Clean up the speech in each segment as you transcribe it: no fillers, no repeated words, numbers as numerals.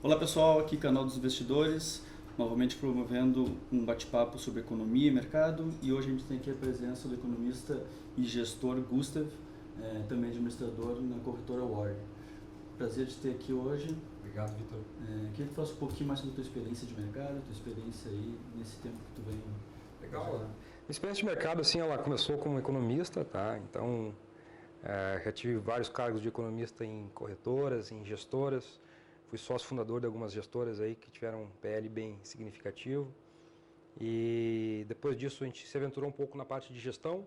Olá pessoal, aqui Canal dos Investidores, novamente promovendo um bate-papo sobre economia e mercado, e hoje a gente tem aqui a presença do economista e gestor Gustav, também administrador na corretora Ward. Prazer de ter aqui hoje. Obrigado, Vitor. Queria que tu falasse um pouquinho mais sobre a tua experiência de mercado, tua experiência aí nesse tempo que tu vem. Legal. Minha experiência de mercado, assim, ela começou como economista, tá? Então, já tive vários cargos de economista em corretoras, em gestoras. Fui sócio fundador de algumas gestoras aí que tiveram um PL bem significativo. E depois disso a gente se aventurou um pouco na parte de gestão.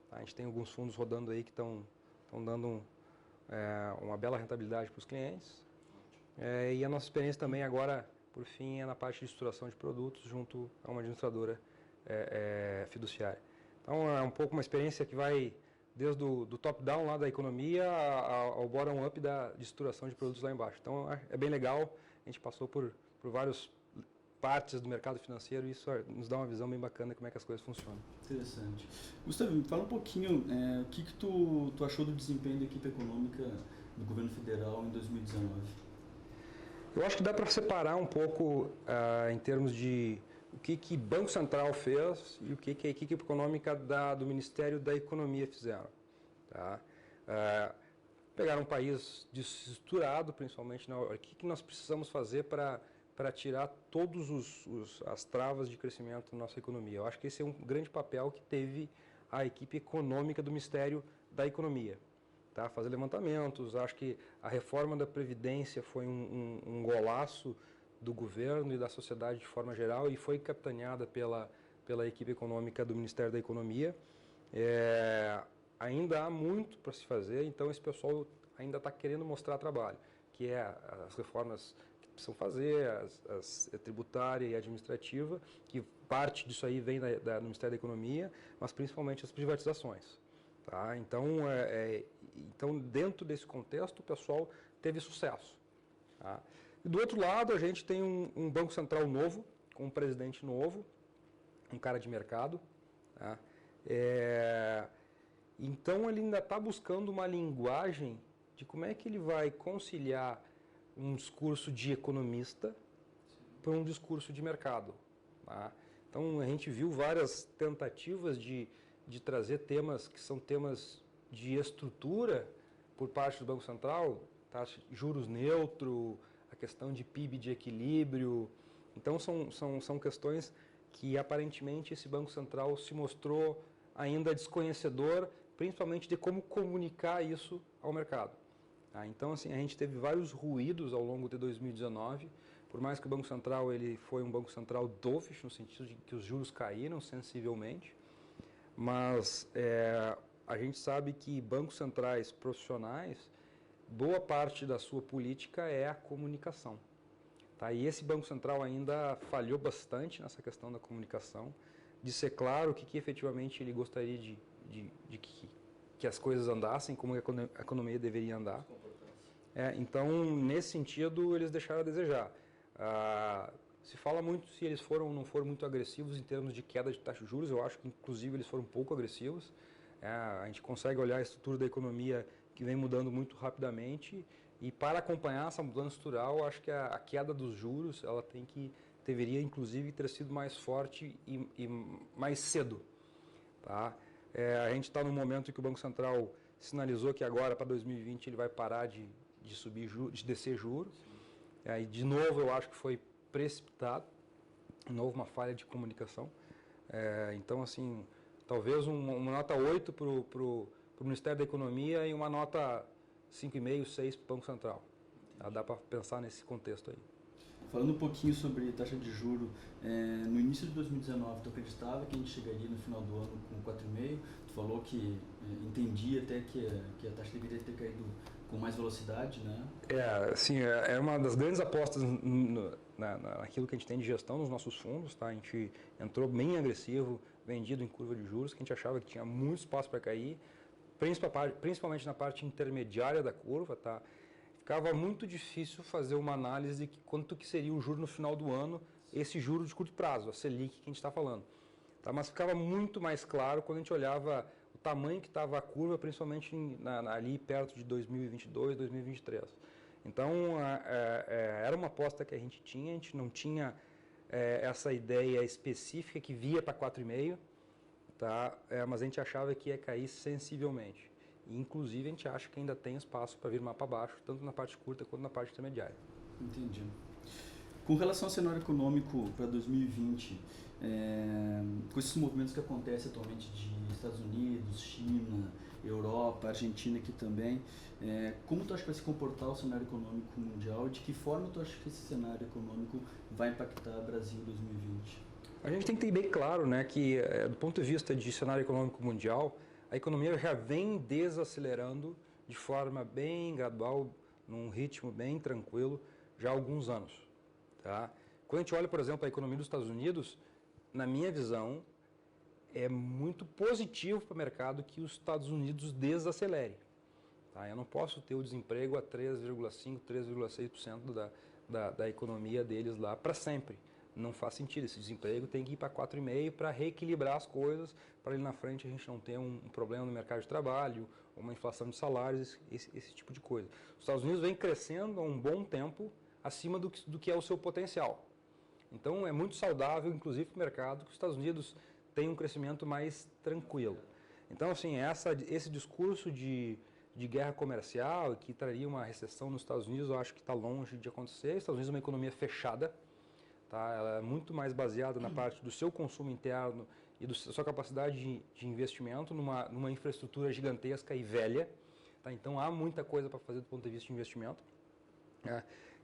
Tá? A gente tem alguns fundos rodando aí que estão dando uma bela rentabilidade para os clientes. E a nossa experiência também agora, por fim, é na parte de estruturação de produtos junto a uma administradora fiduciária. Então é um pouco uma experiência que vai desde do top-down lá da economia ao bottom-up de estruturação de produtos lá embaixo. Então é bem legal, a gente passou por várias partes do mercado financeiro e isso nos dá uma visão bem bacana de como é que as coisas funcionam. Interessante. Gustavo, me fala um pouquinho, o que tu achou do desempenho da equipe econômica do governo federal em 2019? Eu acho que dá para separar um pouco em termos de o que Banco Central fez e o que a equipe econômica do Ministério da Economia fizeram. Tá? Pegaram um país desestruturado, principalmente, o que nós precisamos fazer para tirar todas as travas de crescimento da nossa economia. Eu acho que esse é um grande papel que teve a equipe econômica do Ministério da Economia. Tá? Fazer levantamentos, acho que a reforma da Previdência foi um golaço do governo e da sociedade de forma geral e foi capitaneada pela equipe econômica do Ministério da Economia. Ainda há muito para se fazer, então esse pessoal ainda está querendo mostrar trabalho, que é as reformas que precisam fazer, a tributária e administrativa, que parte disso aí vem do Ministério da Economia, mas principalmente as privatizações. Tá? Então, dentro desse contexto, o pessoal teve sucesso. Tá? E do outro lado, a gente tem um Banco Central novo, com um presidente novo, um cara de mercado. Tá? Então, ele ainda está buscando uma linguagem de como é que ele vai conciliar um discurso de economista para um discurso de mercado. Tá? Então, a gente viu várias tentativas de trazer temas que são temas de estrutura por parte do Banco Central, taxa de juros neutro, a questão de PIB de equilíbrio. Então, são questões que, aparentemente, esse Banco Central se mostrou ainda desconhecedor, principalmente de como comunicar isso ao mercado. Então, assim, a gente teve vários ruídos ao longo de 2019, por mais que o Banco Central ele foi um Banco Central dovish, no sentido de que os juros caíram sensivelmente, mas a gente sabe que bancos centrais profissionais, boa parte da sua política é a comunicação. Tá? E esse Banco Central ainda falhou bastante nessa questão da comunicação, de ser claro o que efetivamente ele gostaria de que as coisas andassem, como a economia deveria andar. Então, nesse sentido, eles deixaram a desejar. Se fala muito se eles não foram muito agressivos em termos de queda de taxa de juros, eu acho que inclusive eles foram pouco agressivos. A gente consegue olhar a estrutura da economia que vem mudando muito rapidamente e para acompanhar essa mudança estrutural, eu acho que a queda dos juros ela deveria inclusive ter sido mais forte e mais cedo. Tá? A gente está num momento em que o Banco Central sinalizou que agora para 2020 ele vai parar de descer juros. E de novo eu acho que foi precipitado, de novo uma falha de comunicação. Então, assim, talvez uma nota 8 para o Ministério da Economia e uma nota 5,5, 6 para o Banco Central. Dá para pensar nesse contexto aí. Falando um pouquinho sobre taxa de juro, no início de 2019 tu acreditava que a gente chegaria no final do ano com 4,5, tu falou que entendia até que a taxa deveria ter caído com mais velocidade, né? Sim, é uma das grandes apostas naquilo que a gente tem de gestão nos nossos fundos, tá? A gente entrou bem agressivo, vendido em curva de juros, que a gente achava que tinha muito espaço para cair, principalmente na parte intermediária da curva, tá? Ficava muito difícil fazer uma análise de quanto que seria o juro no final do ano, esse juro de curto prazo, a Selic que a gente está falando. Tá? Mas ficava muito mais claro quando a gente olhava o tamanho que estava a curva, principalmente ali perto de 2022, 2023. Então, era uma aposta que a gente não tinha essa ideia específica que via para 4,5, tá? Mas a gente achava que ia cair sensivelmente. E, inclusive, a gente acha que ainda tem espaço para vir mais para baixo, tanto na parte curta quanto na parte intermediária. Entendi. Com relação ao cenário econômico para 2020, com esses movimentos que acontecem atualmente de Estados Unidos, China, Europa, Argentina aqui também, como tu acha que vai se comportar o cenário econômico mundial e de que forma tu acha que esse cenário econômico vai impactar o Brasil em 2020? A gente tem que ter bem claro, né, que do ponto de vista de cenário econômico mundial, a economia já vem desacelerando de forma bem gradual, num ritmo bem tranquilo, já há alguns anos. Tá? Quando a gente olha, por exemplo, a economia dos Estados Unidos, na minha visão, é muito positivo para o mercado que os Estados Unidos desacelere. Tá? Eu não posso ter o desemprego a 3,5%, 3,6% da economia deles lá para sempre. Não faz sentido. Esse desemprego tem que ir para 4,5% para reequilibrar as coisas, para ali na frente a gente não ter um problema no mercado de trabalho, uma inflação de salários, esse tipo de coisa. Os Estados Unidos vem crescendo há um bom tempo acima do que é o seu potencial. Então é muito saudável, inclusive para o mercado, que os Estados Unidos tenham um crescimento mais tranquilo. Então, assim, esse discurso de guerra comercial que traria uma recessão nos Estados Unidos, eu acho que está longe de acontecer. Os Estados Unidos é uma economia fechada. Tá? Ela é muito mais baseada na parte do seu consumo interno e da sua capacidade de investimento numa infraestrutura gigantesca e velha. Tá? Então há muita coisa para fazer do ponto de vista de investimento.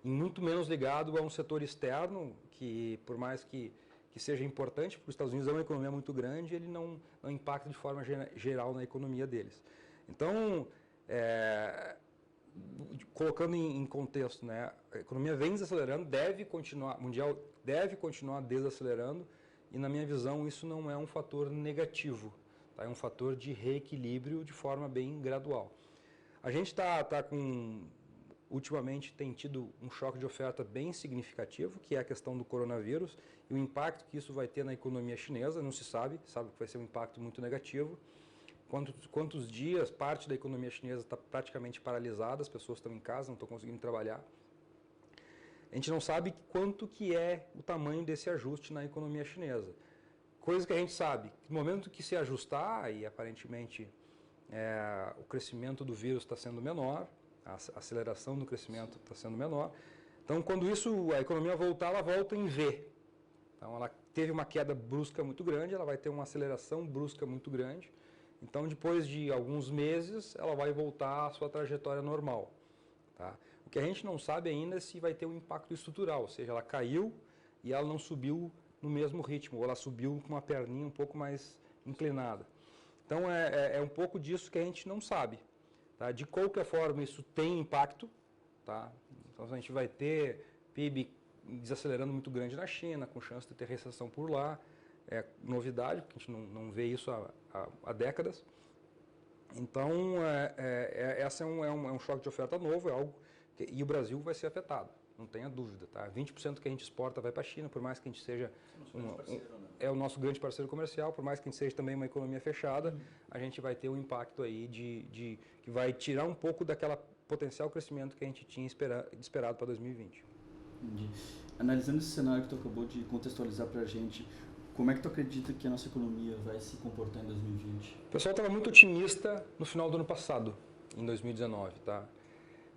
E muito menos ligado a um setor externo que, por mais que seja importante, porque os Estados Unidos é uma economia muito grande, ele não impacta de forma geral na economia deles. Então, colocando em contexto, né, a economia vem desacelerando, mundial deve continuar desacelerando, e na minha visão isso não é um fator negativo, tá? É um fator de reequilíbrio de forma bem gradual. A gente ultimamente tem tido um choque de oferta bem significativo, que é a questão do coronavírus, e o impacto que isso vai ter na economia chinesa, não se sabe que vai ser um impacto muito negativo. Quantos dias parte da economia chinesa está praticamente paralisada, as pessoas estão em casa, não estão conseguindo trabalhar. A gente não sabe quanto que é o tamanho desse ajuste na economia chinesa. Coisa que a gente sabe, no momento que se ajustar, e aparentemente o crescimento do vírus está sendo menor, a aceleração do crescimento está sendo menor. Então, quando a economia voltar, ela volta em V. Então, ela teve uma queda brusca muito grande, ela vai ter uma aceleração brusca muito grande. Então, depois de alguns meses, ela vai voltar à sua trajetória normal. Tá? O que a gente não sabe ainda é se vai ter um impacto estrutural, ou seja, ela caiu e ela não subiu no mesmo ritmo, ou ela subiu com uma perninha um pouco mais inclinada. Então, é um pouco disso que a gente não sabe. Tá? De qualquer forma, isso tem impacto. Tá? Então, a gente vai ter PIB desacelerando muito grande na China, com chance de ter recessão por lá. É novidade, porque a gente não vê isso há décadas. Então, essa é um choque de oferta novo, e o Brasil vai ser afetado, não tenha dúvida. Tá? 20% que a gente exporta vai para a China, por mais que a gente seja o nosso grande parceiro comercial, por mais que a gente seja também uma economia fechada, a gente vai ter um impacto aí que vai tirar um pouco daquela potencial crescimento que a gente tinha esperado para 2020. Entendi. Analisando esse cenário que tu acabou de contextualizar para a gente, como é que tu acredita que a nossa economia vai se comportar em 2020? O pessoal estava muito otimista no final do ano passado, em 2019, tá?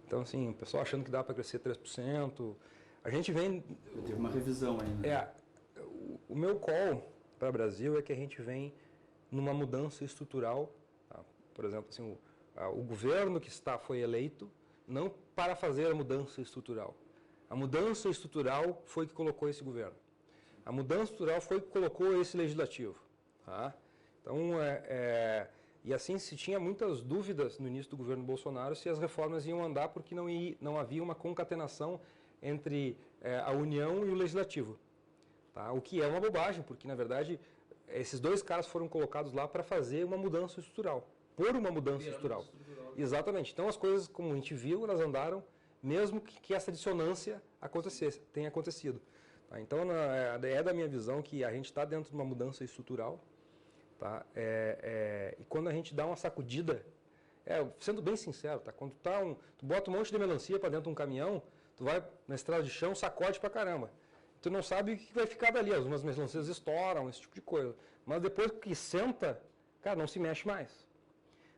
Então, assim, o pessoal achando que dá para crescer 3%. A gente vem... Teve uma revisão ainda. O meu call para o Brasil é que a gente vem numa mudança estrutural. Tá? Por exemplo, assim, o governo que foi eleito não para fazer a mudança estrutural. A mudança estrutural foi que colocou esse governo. A mudança estrutural foi que colocou esse legislativo. Tá? Então, e assim, se tinha muitas dúvidas no início do governo Bolsonaro se as reformas iam andar porque não havia uma concatenação entre a União e o Legislativo. Tá? O que é uma bobagem, porque, na verdade, esses dois caras foram colocados lá para fazer uma mudança estrutural. Por uma mudança estrutural. Exatamente. Então, as coisas, como a gente viu, elas andaram, mesmo que essa dissonância tenha acontecido. Tá? Então, é da minha visão que a gente está dentro de uma mudança estrutural. Tá? E quando a gente dá uma sacudida sendo bem sincero, tá? Quando tu bota um monte de melancia para dentro de um caminhão, tu vai na estrada de chão, sacode pra caramba. Tu não sabe o que vai ficar dali. Algumas melancias estouram, esse tipo de coisa. Mas depois que senta, cara, não se mexe mais.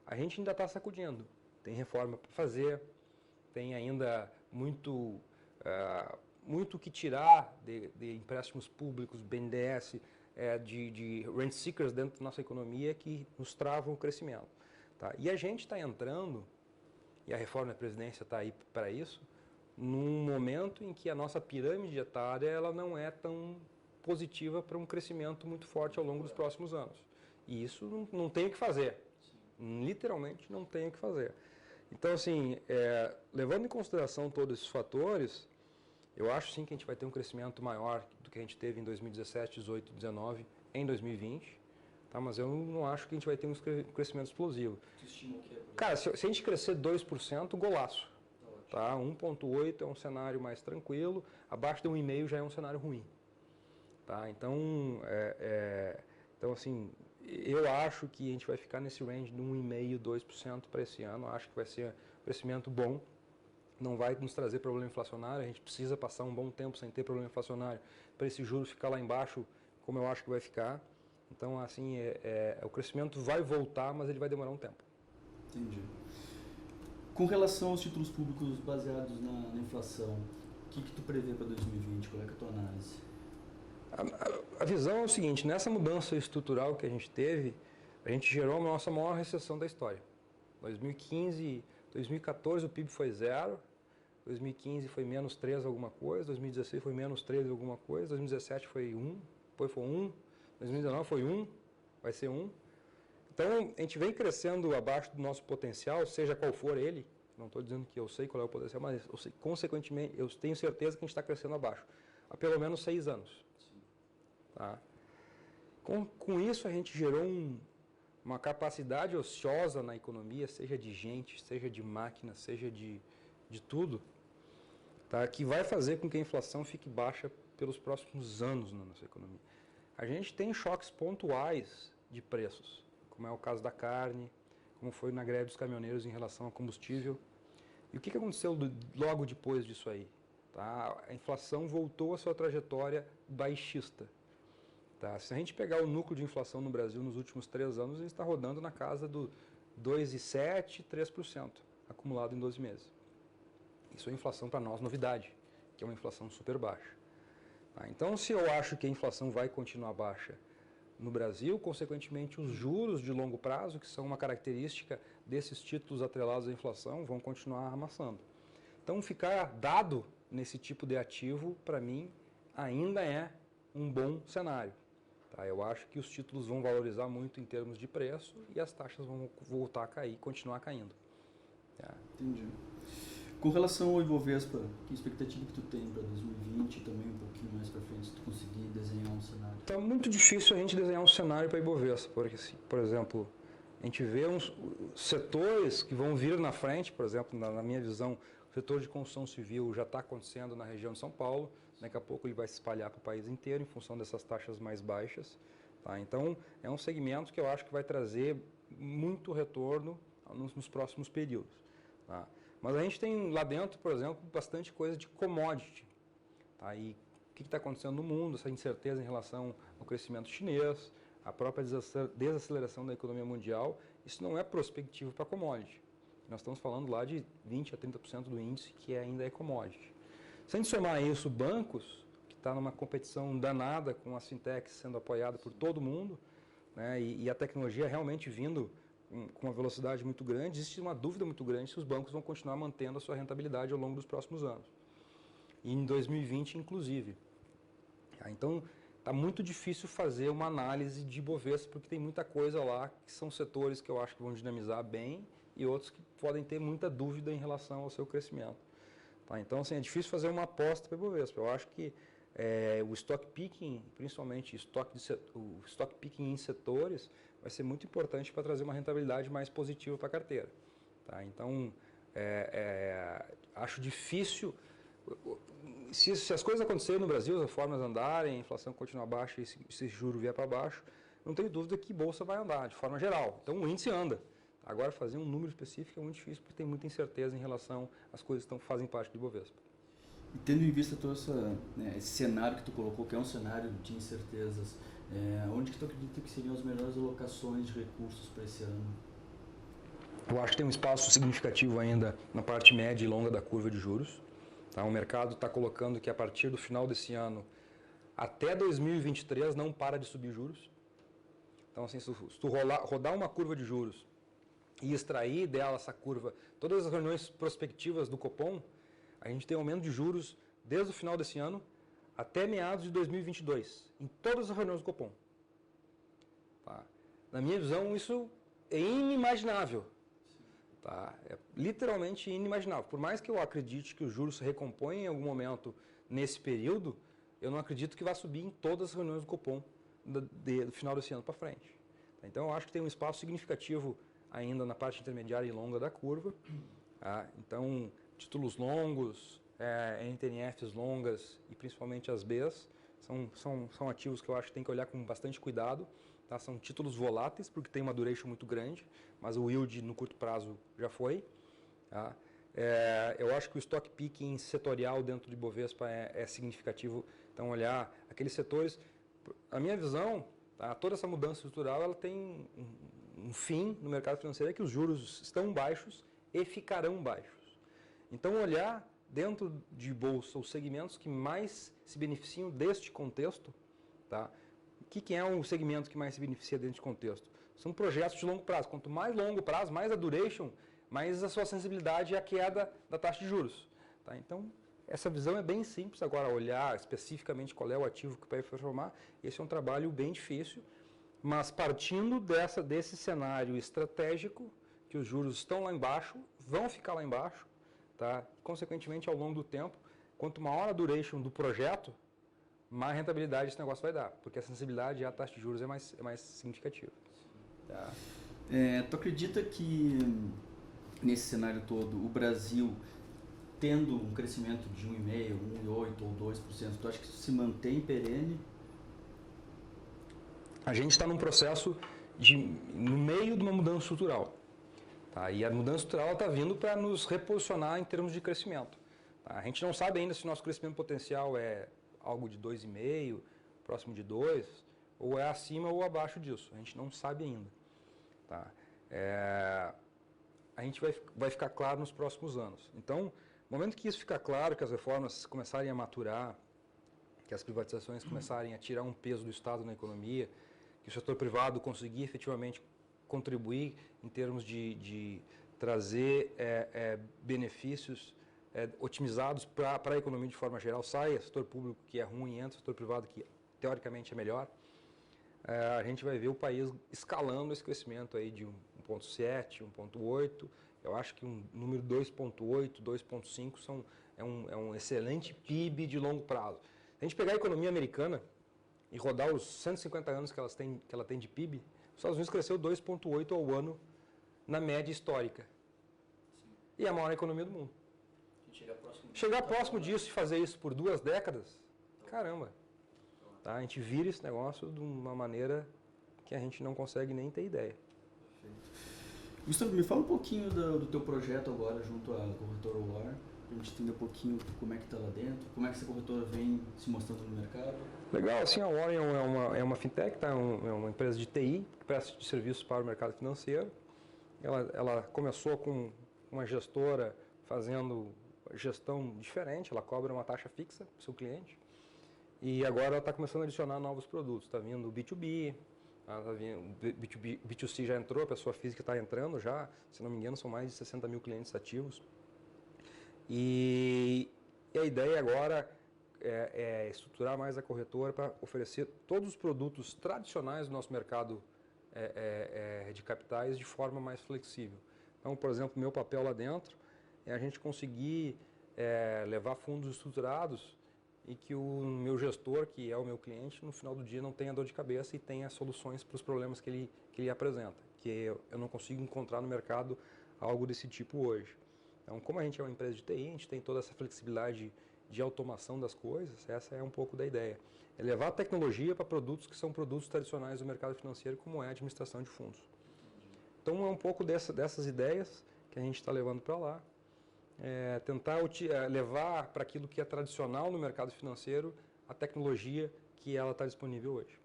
A gente ainda está sacudindo. Tem reforma para fazer, tem ainda muito que tirar de empréstimos públicos, BNDES, de rent seekers dentro da nossa economia que nos travam o crescimento. Tá? E a gente está entrando, e a reforma da Previdência está aí para isso, num momento em que a nossa pirâmide etária ela não é tão positiva para um crescimento muito forte ao longo dos próximos anos. E isso não tem o que fazer. Literalmente não tem o que fazer. Então, assim, levando em consideração todos esses fatores, eu acho sim que a gente vai ter um crescimento maior do que a gente teve em 2017, 2018, 2019, em 2020. Tá? Mas eu não acho que a gente vai ter um crescimento explosivo. Tu estima o que é? Cara, se a gente crescer 2%, golaço. Tá? 1,8 é um cenário mais tranquilo, abaixo de 1,5 já é um cenário ruim. Tá? Então, assim, eu acho que a gente vai ficar nesse range de 1,5%, 2% para esse ano. Acho que vai ser um crescimento bom. Não vai nos trazer problema inflacionário. A gente precisa passar um bom tempo sem ter problema inflacionário para esse juros ficar lá embaixo, como eu acho que vai ficar. Então, assim, o crescimento vai voltar, mas ele vai demorar um tempo. Entendi. Com relação aos títulos públicos baseados na inflação, o que tu prevê para 2020? Qual é a tua análise? A visão é o seguinte, nessa mudança estrutural que a gente teve, a gente gerou a nossa maior recessão da história. 2015, 2014 o PIB foi 0, 2015 foi menos 3 alguma coisa, 2016 foi menos 13 alguma coisa, 2017 foi 1, depois foi 1, 2019 foi 1, vai ser 1. Então, a gente vem crescendo abaixo do nosso potencial, seja qual for ele, não estou dizendo que eu sei qual é o potencial, mas consequentemente, eu tenho certeza que a gente está crescendo abaixo, há pelo menos 6 anos. Tá? Com isso, a gente gerou uma capacidade ociosa na economia, seja de gente, seja de máquina, seja de tudo, tá? Que vai fazer com que a inflação fique baixa pelos próximos anos na nossa economia. A gente tem choques pontuais de preços, como é o caso da carne, como foi na greve dos caminhoneiros em relação ao combustível. E o que aconteceu logo depois disso aí? Tá? A inflação voltou à sua trajetória baixista. Tá? Se a gente pegar o núcleo de inflação no Brasil nos últimos 3 anos, ele está rodando na casa do 2,7%, 3%, acumulado em 12 meses. Isso é inflação para nós novidade, que é uma inflação super baixa. Tá? Então, se eu acho que a inflação vai continuar baixa no Brasil, consequentemente, os juros de longo prazo, que são uma característica desses títulos atrelados à inflação, vão continuar amassando. Então, ficar dado nesse tipo de ativo, para mim, ainda é um bom cenário. Tá? Eu acho que os títulos vão valorizar muito em termos de preço e as taxas vão voltar a cair, continuar caindo. Tá? Entendi. Com relação ao Ibovespa, que expectativa que tu tem para 2020 e também um pouquinho mais para frente, se tu conseguir desenhar um cenário? Está muito difícil a gente desenhar um cenário para Ibovespa, porque, por exemplo, a gente vê uns setores que vão vir na frente, por exemplo, na minha visão, o setor de construção civil já está acontecendo na região de São Paulo, daqui a pouco ele vai se espalhar para o país inteiro em função dessas taxas mais baixas. Tá? Então, é um segmento que eu acho que vai trazer muito retorno nos próximos períodos. Tá? Mas a gente tem lá dentro, por exemplo, bastante coisa de commodity. Tá? E o que está acontecendo no mundo, essa incerteza em relação ao crescimento chinês, a própria desaceleração da economia mundial, isso não é prospectivo para commodity. Nós estamos falando lá de 20% a 30% do índice que ainda é commodity. Se a gente somar isso, bancos, que está numa competição danada com as fintechs sendo apoiada por todo mundo, né, e a tecnologia realmente vindo com uma velocidade muito grande, existe uma dúvida muito grande se os bancos vão continuar mantendo a sua rentabilidade ao longo dos próximos anos. E em 2020, inclusive. Então, está muito difícil fazer uma análise de Ibovespa, porque tem muita coisa lá que são setores que eu acho que vão dinamizar bem e outros que podem ter muita dúvida em relação ao seu crescimento. Tá? Então, assim, é difícil fazer uma aposta para o Ibovespa. Eu acho que o stock picking, principalmente o stock picking em setores, vai ser muito importante para trazer uma rentabilidade mais positiva para a carteira. Tá? Então, acho difícil. Se as coisas acontecerem no Brasil, as reformas andarem, a inflação continuar baixa e se juro vier para baixo, não tenho dúvida que bolsa vai andar, de forma geral. Então, o índice anda. Agora, fazer um número específico é muito difícil porque tem muita incerteza em relação às coisas que fazem parte do Ibovespa. E tendo em vista todo esse cenário que tu colocou, que é um cenário de incertezas, onde que tu acredita que seriam as melhores alocações de recursos para esse ano? Eu acho que tem um espaço significativo ainda na parte média e longa da curva de juros. Tá? O mercado está colocando que a partir do final desse ano até 2023 não para de subir juros. Então, assim, se tu rodar uma curva de juros e extrair dela essa curva, todas as reuniões prospectivas do Copom, a gente tem aumento de juros desde o final desse ano até meados de 2022, em todas as reuniões do Copom. Tá? Na minha visão, isso é inimaginável. Tá? É literalmente inimaginável. Por mais que eu acredite que os juros se recompõem em algum momento nesse período, eu não acredito que vai subir em todas as reuniões do Copom do final desse ano para frente. Então, eu acho que tem um espaço significativo ainda na parte intermediária e longa da curva. Tá? Então, títulos longos, NTNFs longas e principalmente as Bs são ativos que eu acho que tem que olhar com bastante cuidado. Tá? São títulos voláteis, porque tem uma duration muito grande, mas o yield no curto prazo já foi. Tá? Eu acho que o stock picking setorial dentro de Bovespa é significativo. Então, olhar aqueles setores... A minha visão, tá? Toda essa mudança estrutural ela tem um fim no mercado financeiro, é que os juros estão baixos e ficarão baixos. Então, olhar dentro de bolsa os segmentos que mais se beneficiam deste contexto. Tá? O que é um segmento que mais se beneficia dentro de contexto? São projetos de longo prazo. Quanto mais longo prazo, mais a duration, mais a sua sensibilidade à queda da taxa de juros. Tá? Então, essa visão é bem simples. Agora, olhar especificamente qual é o ativo que vai performar, esse é um trabalho bem difícil, mas partindo desse cenário estratégico, que os juros estão lá embaixo, vão ficar lá embaixo, tá? Consequentemente, ao longo do tempo, quanto maior a duration do projeto, mais rentabilidade esse negócio vai dar, porque a sensibilidade à taxa de juros é mais significativa. Tá? Tu acredita que nesse cenário todo, o Brasil, tendo um crescimento de 1,5%, 1,8% ou 2%, tu acha que isso se mantém perene? A gente está num processo no meio de uma mudança estrutural. Tá? E a mudança estrutural está vindo para nos reposicionar em termos de crescimento. Tá? A gente não sabe ainda se o nosso crescimento potencial é algo de 2,5%, próximo de 2%, ou é acima ou abaixo disso. A gente não sabe ainda. Tá? A gente vai ficar claro nos próximos anos. Então, no momento que isso ficar claro, que as reformas começarem a maturar, que as privatizações começarem a tirar um peso do Estado na economia, que o setor privado conseguir efetivamente contribuir em termos de trazer benefícios otimizados para a economia de forma geral, sai o setor público que é ruim, entra o setor privado que teoricamente é melhor, a gente vai ver o país escalando esse crescimento aí de 1,7, 1,8. Eu acho que um número 2,8, 2,5 é um excelente PIB de longo prazo. Se a gente pegar a economia americana e rodar os 150 anos que ela tem de PIB, os Estados Unidos cresceu 2,8 ao ano na média histórica. Sim. E é a maior economia do mundo. Chegar próximo disso e fazer isso por 2 décadas, caramba. Tá? A gente vira esse negócio de uma maneira que a gente não consegue nem ter ideia. Perfeito. Gustavo, me fala um pouquinho do teu projeto agora junto à corretora WAR, para a gente entender um pouquinho como é que está lá dentro, como é que essa corretora vem se mostrando no mercado. Legal, assim, a Warren é uma fintech, tá? É uma empresa de TI que presta serviços para o mercado financeiro. Ela começou com uma gestora fazendo gestão diferente, ela cobra uma taxa fixa para o seu cliente. E agora ela está começando a adicionar novos produtos. Está vindo o B2B, B2C já entrou, a pessoa física está entrando já, se não me engano, são mais de 60 mil clientes ativos. E a ideia agora é estruturar mais a corretora para oferecer todos os produtos tradicionais do nosso mercado de capitais de forma mais flexível. Então, por exemplo, meu papel lá dentro é a gente conseguir levar fundos estruturados e que o meu gestor, que é o meu cliente, no final do dia não tenha dor de cabeça e tenha soluções para os problemas que ele apresenta, que eu não consigo encontrar no mercado algo desse tipo hoje. Então, como a gente é uma empresa de TI, a gente tem toda essa flexibilidade de automação das coisas, essa é um pouco da ideia. É levar a tecnologia para produtos que são produtos tradicionais do mercado financeiro, como é a administração de fundos. Então é um pouco dessas ideias que a gente está levando para lá. Tentar levar para aquilo que é tradicional no mercado financeiro a tecnologia que ela está disponível hoje.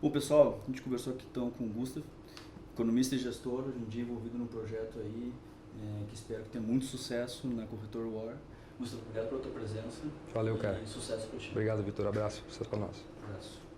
Bom, pessoal, a gente conversou aqui então com o Gustav, economista e gestor, hoje em dia envolvido num projeto aí que espero que tenha muito sucesso na Corretor War. Gustav, obrigado pela tua presença. Valeu, cara. E sucesso para ti. Obrigado, Vitor. Abraço. Sucesso para nós. Abraço.